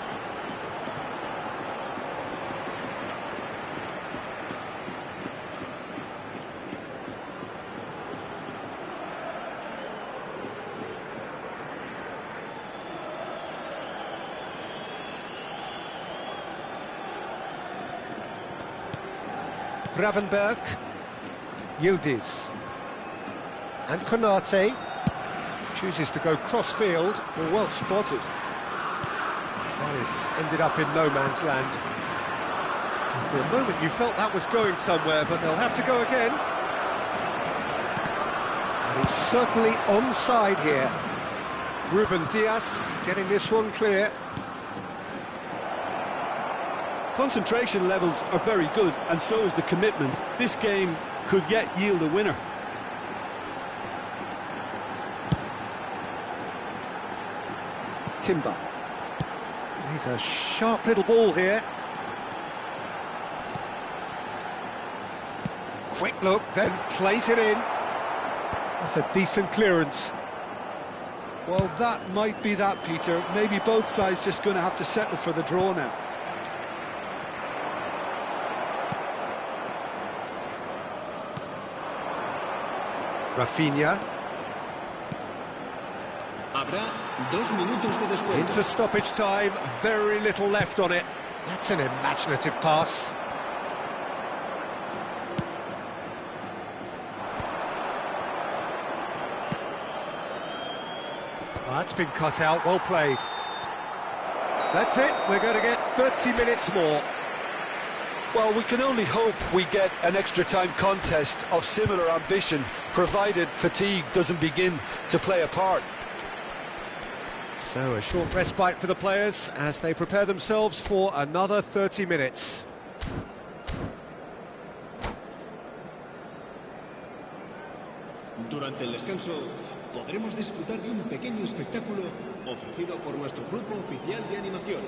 Gravenberg. Yildiz. And Konate. Chooses to go cross-field. Well spotted. This ended up in no man's land. And for a moment you felt that was going somewhere, but they'll have to go again. And he's certainly onside here. Ruben Dias getting this one clear. Concentration levels are very good, and so is the commitment. This game could yet yield a winner. Timber. He's a sharp little ball here. Quick look, then plays it in. That's a decent clearance. Well, that might be that, Peter. Maybe both sides just going to have to settle for the draw now. Rafinha. Habrá 2 minutos de descuento. Into stoppage time, very little left on it. That's an imaginative pass. Well, that's been cut out, well played. That's it, we're going to get 30 minutes more. Well, we can only hope we get an extra-time contest of similar ambition, provided fatigue doesn't begin to play a part. So a short respite for the players as they prepare themselves for another 30 minutes. Durante el descanso podremos disfrutar de un pequeño espectáculo ofrecido por nuestro grupo oficial de animación.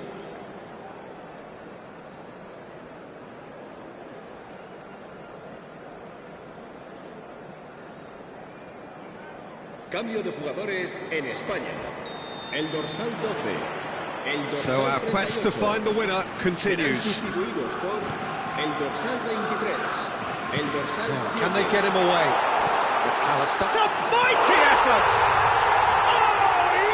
Cambio de jugadores en España. El dorsal 12. El dorsal So our quest to 38. find the winner Serán continues. sustituidos por el dorsal 23. El dorsal Now, 7. can they get him away? McAllister. It's a mighty effort! Oh,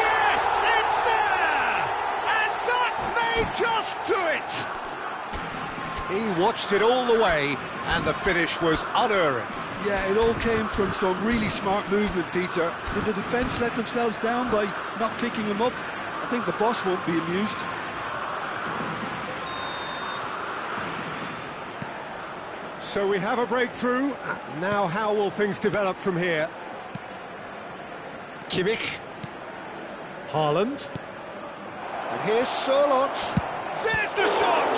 watched it all the way, and the finish was unerring. Yeah, it all came from some really smart movement, Peter. Did the defence let themselves down by not picking him up? I think the boss won't be amused. So we have a breakthrough. Now how will things develop from here? Kimmich. Haaland. And here's Sørloth. There's the shot!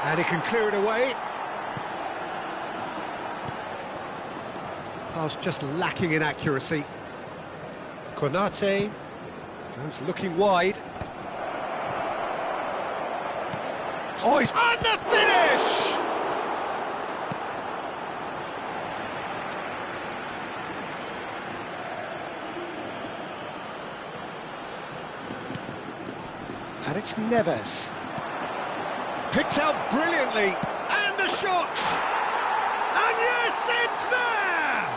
And he can clear it away. Pass just lacking in accuracy. Konate goes looking wide. Oh, he's on the finish! And it's Neves. Picked out brilliantly. And the shot! And yes, it's there!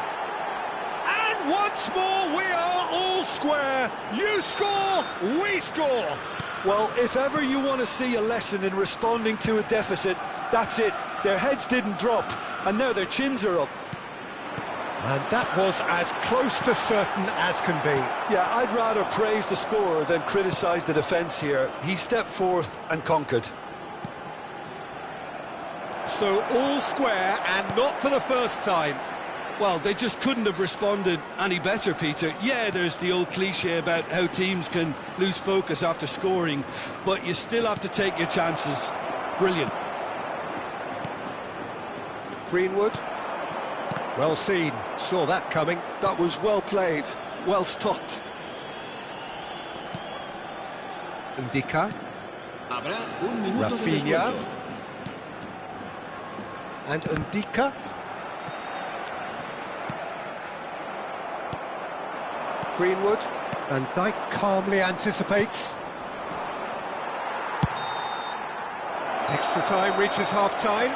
And once more we are all square. You score, we score. Well, if ever you want to see a lesson in responding to a deficit, that's it. Their heads didn't drop, and now their chins are up. And that was as close to certain as can be. Yeah, I'd rather praise the scorer than criticise the defence here. He stepped forth and conquered. So all square, and not for the first time. Well, they just couldn't have responded any better, Peter. Yeah, there's the old cliche about how teams can lose focus after scoring, but you still have to take your chances. Brilliant. Greenwood. Well seen. Saw that coming. That was well played, well stopped. Ndika. Habrá un minuto de Rafinha. descuento. And Ndika. Greenwood. Van Dijk calmly anticipates. Extra time reaches half-time.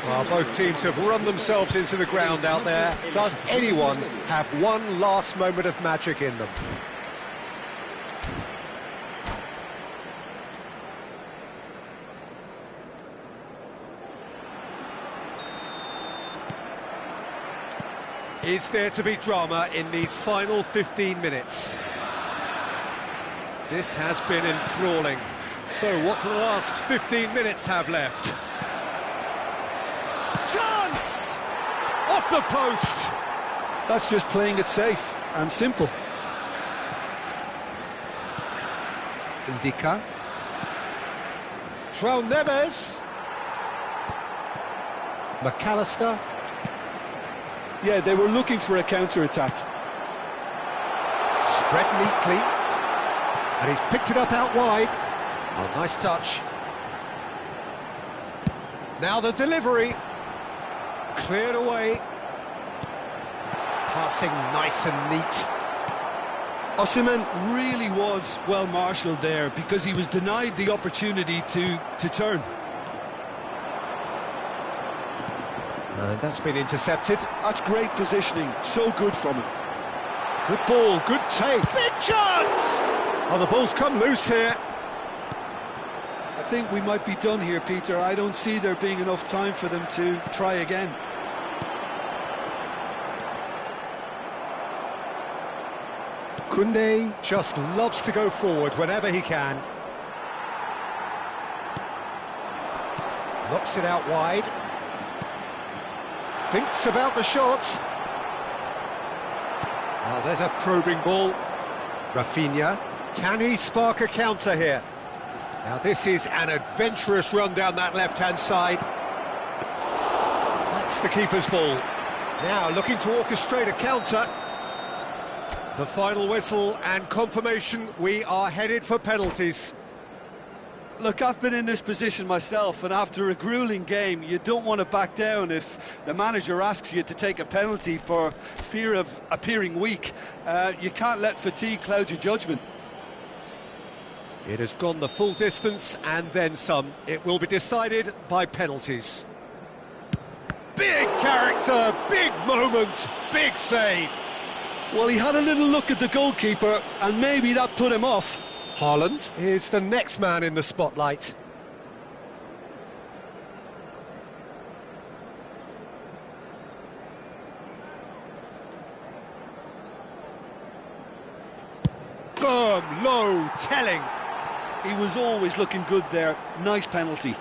Well, both teams have run themselves into the ground out there. Does anyone have one last moment of magic in them? Is there to be drama in these final 15 minutes? This has been enthralling. So what do the last 15 minutes have left? Chance! Off the post! That's just playing it safe and simple. Ndika. João Neves. McAllister. Yeah, they were looking for a counter-attack. Spread neatly. And he's picked it up out wide. Oh, nice touch. Now the delivery. Cleared away. Passing nice and neat. Osimhen really was well marshalled there because he was denied the opportunity to turn. And that's been intercepted. That's great positioning, so good from him. Good ball, good take. Big chance! Oh, the ball's come loose here. I think we might be done here, Peter. I don't see there being enough time for them to try again. Koundé just loves to go forward whenever he can. Knocks it out wide. Thinks about the shot. Oh, there's a probing ball. Rafinha. Can he spark a counter here? Now this is an adventurous run down that left-hand side. That's the keeper's ball. Now looking to orchestrate a counter. The final whistle and confirmation, we are headed for penalties. Look, I've been in this position myself, and after a gruelling game, you don't want to back down if the manager asks you to take a penalty for fear of appearing weak. You can't let fatigue cloud your judgment. It has gone the full distance and then some. It will be decided by penalties. Big character, big moment, big save. Well, he had a little look at the goalkeeper, and maybe that put him off. Haaland is the next man in the spotlight. Firm, low, telling. He was always looking good there. Nice penalty.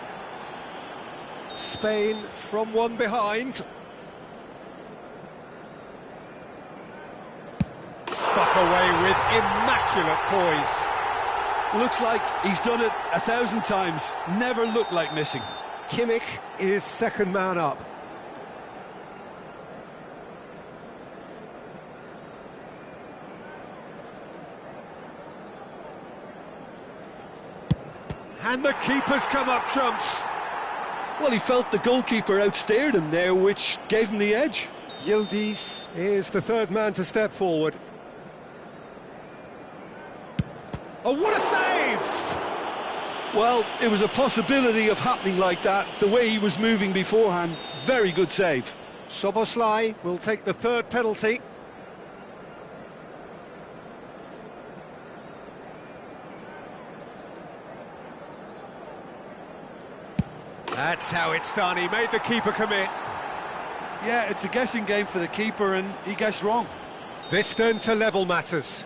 Spain from one behind. Stuck away with immaculate poise. Looks like he's done it 1,000 times. Never looked like missing. Kimmich is second man up. And the keeper's come up trumps. Well, he felt the goalkeeper outstared him there, which gave him the edge. Yildiz is the third man to step forward. Oh, what a save! Well, it was a possibility of happening like that, the way he was moving beforehand. Very good save. Szoboszlai will take the third penalty. That's how it's done. He made the keeper commit. Yeah, it's a guessing game for the keeper, and he guessed wrong. This then to level matters.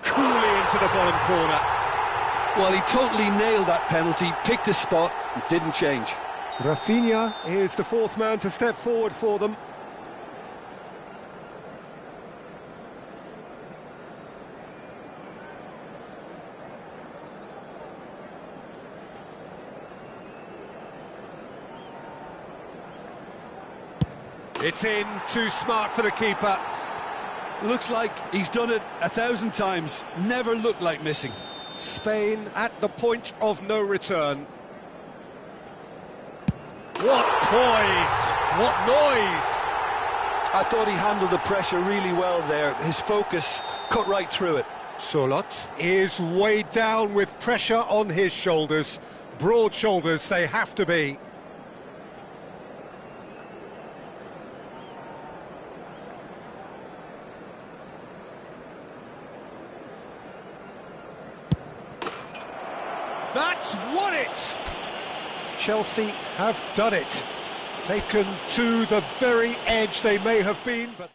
Coolly into the bottom corner. Well, he totally nailed that penalty, picked his spot, and didn't change. Rafinha is the fourth man to step forward for them. It's in, too smart for the keeper. Looks like he's done it 1,000 times. Never looked like missing. Spain at the point of no return. What poise! What noise! I thought he handled the pressure really well there. His focus cut right through it. Solot is weighed down with pressure on his shoulders. Broad shoulders they have to be. That's won it! Chelsea have done it. Taken to the very edge they may have been, but...